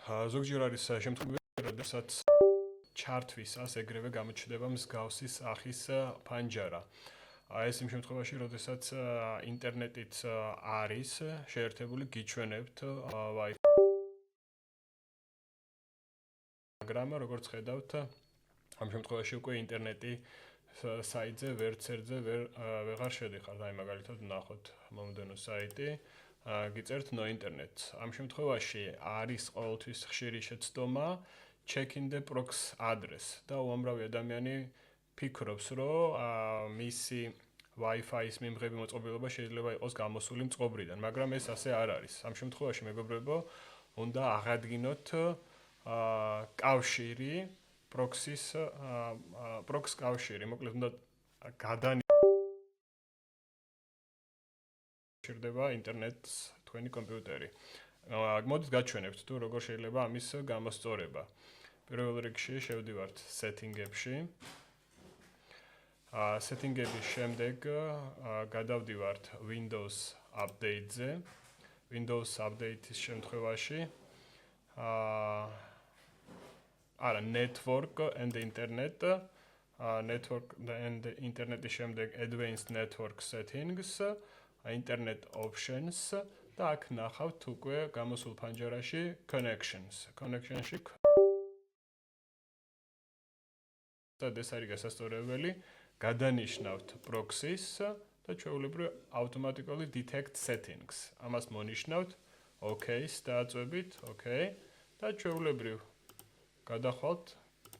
ზოგჯერ არის შემთხვევები, როდესაც ჩართვისას ეგრევე გამოჩნდება მსგავსი სახის ფანჯარა. ეს იმ შემთხვევაში, როდესაც ინტერნეტით არის შეერთებული, გიჩვენებთ Wi-Fi. მაგრამ როგორც ხედავთ, ამ შემთხვევაში უკვე ინტერნეტი საიტზე ვერცერთზე ვეღარ შედიხართ. აი მაგალითად ნახოთ მომდენო საიტი, გიწერთ no internet. ამ შემთხვევაში არის ყოველთვის ხშირი შეცდომა check in the proxy address და უამრავი ადამიანი ფიქრობს, რომ მისი Wi-Fi-ის მიმღები მოწყობილობა შეიძლება იყოს გამოსული მწყობრიდან, მაგრამ ეს ასე არ არის. ამ შემთხვევაში მეგობრებო, უნდა აღადგინოთ კავშირი proxy კავშირი, მოკლედ უნდა გადაჭირდება ინტერნეტს თქვენი კომპიუტერი. მოდით გაჩვენებთ თუ როგორ შეიძლება ამის გამოსწორება. პირველ რიგში შევდივართ setting-ებში. Setting-ების შემდეგ გადავდივართ Windows Update-ზე. Windows Update-ის შემთხვევაში Network and Internet. Network and Internet-ის შემდეგ Advanced Network Settings, Internet Options და აქ ნახავთ უკვე გამოსულ ფანჯარაში Connections. Connection-ში ეს არის გასასწორებელი. გადანიშნავთ proxies და ჩვეულებრივ automatically detect settings. ამას მონიშნავთ OK-ს დააწვევით, OK და ჩვეულებრივ გადახვალთ,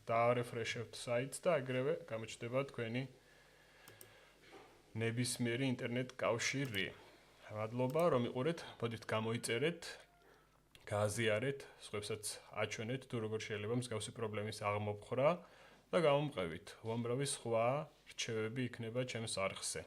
დაარეფრეშებთ საიტს და ეგრევე გამოჩნდება თქვენი ნებისმიერი ინტერნეტ კავშირი. მადლობა რომ იყურეთ, მოდით გამოიწერეთ, გააზიარეთ, სხვებსაც აჩვენეთ თუ როგორ შეიძლება მსგავსი პრობლემის აღმოფხვრა და გამომყევით. უამრავი სხვა რჩევები იქნება ჩემს არხზე.